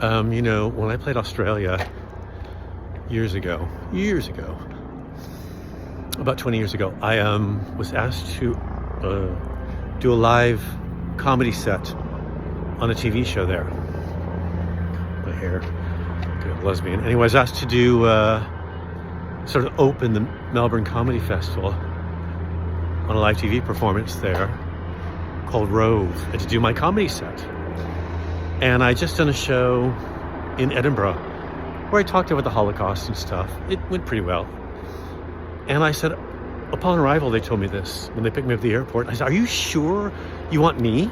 When I played Australia years ago, about 20 years ago, I was asked to do a live comedy set on a TV show there. My hair, good lesbian. Anyway, I was asked to do sort of open the Melbourne Comedy Festival on a live TV performance there called Rove, and to do my comedy set. And I just done a show in Edinburgh where I talked about the Holocaust and stuff. It went pretty well. And I said, upon arrival, they told me this when they picked me up at the airport. I said, "Are you sure you want me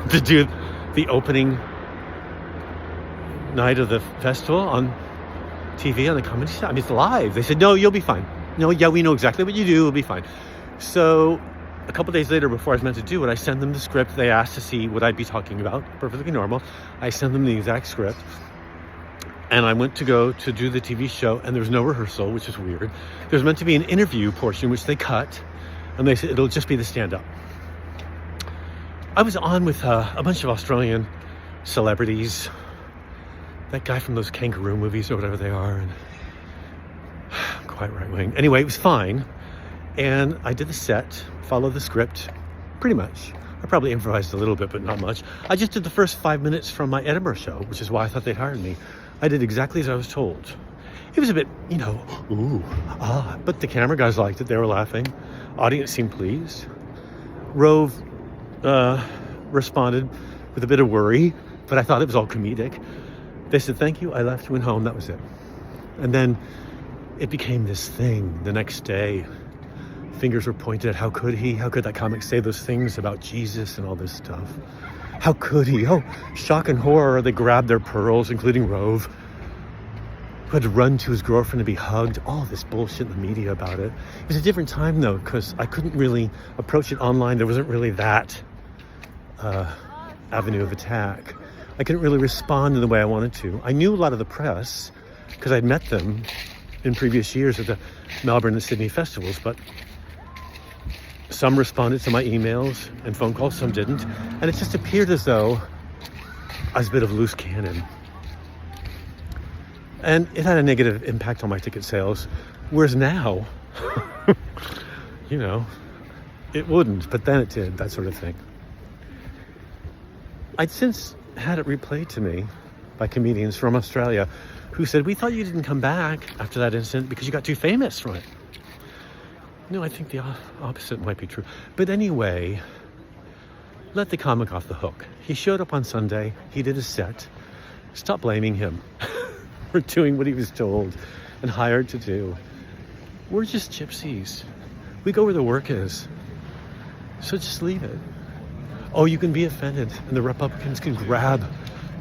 to do the opening night of the festival on TV on the comedy set? I mean, it's live." They said, "No, you'll be fine. No, yeah, we know exactly what you do. It'll be fine." So a couple days later, before I was meant to do it, I sent them the script. They asked to see what I'd be talking about. Perfectly normal. I sent them the exact script. And I went to go to do the TV show, and there was no rehearsal, which is weird. There was meant to be an interview portion, which they cut, and they said it'll just be the stand-up. I was on with a bunch of Australian celebrities, that guy from those kangaroo movies or whatever they are, and quite right-wing. Anyway, it was fine, and I did the set, followed the script, pretty much. I probably improvised a little bit, but not much. I just did the first 5 minutes from my Edinburgh show, which is why I thought they'd hired me. I did exactly as I was told. It was a bit, but the camera guys liked it. They were laughing. Audience seemed pleased. Rove responded with a bit of worry, but I thought it was all comedic. They said, "Thank you." I left, went home. That was it. And then it became this thing the next day. Fingers were pointed at how could that comic say those things about Jesus and all this stuff? How could he? Oh, shock and horror. They grabbed their pearls, including Rove, who had to run to his girlfriend to be hugged. All this bullshit in the media about it. It was a different time, though, because I couldn't really approach it online. There wasn't really that avenue of attack. I couldn't really respond in the way I wanted to. I knew a lot of the press because I'd met them in previous years at the Melbourne and Sydney festivals, but some responded to my emails and phone calls, some didn't. And it just appeared as though I was a bit of a loose cannon. And it had a negative impact on my ticket sales. Whereas now, it wouldn't, but then it did, that sort of thing. I'd since had it replayed to me by comedians from Australia who said, "We thought you didn't come back after that incident because you got too famous from it." No, I think the opposite might be true. But anyway, let the comic off the hook. He showed up on Sunday. He did a set. Stop blaming him for doing what he was told and hired to do. We're just gypsies. We go where the work is. So just leave it. Oh, you can be offended, and the Republicans can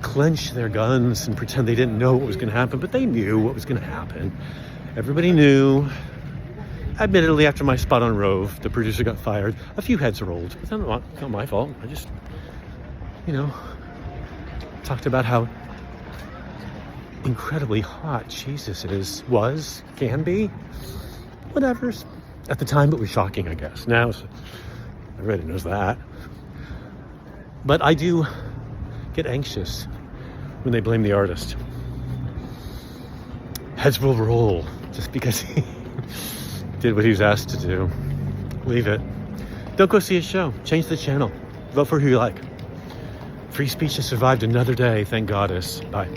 clench their guns and pretend they didn't know what was going to happen, but they knew what was going to happen. Everybody knew. Admittedly, after my spot on Rove, the producer got fired. A few heads rolled, but that's not my fault. I just, talked about how incredibly hot Jesus can be. Whatever. At the time, it was shocking, I guess. Now, everybody knows that. But I do get anxious when they blame the artist. Heads will roll just because he did what he was asked to do. Leave it. Don't go see a show. Change the channel. Vote for who you like. Free speech has survived another day, thank goddess. Bye.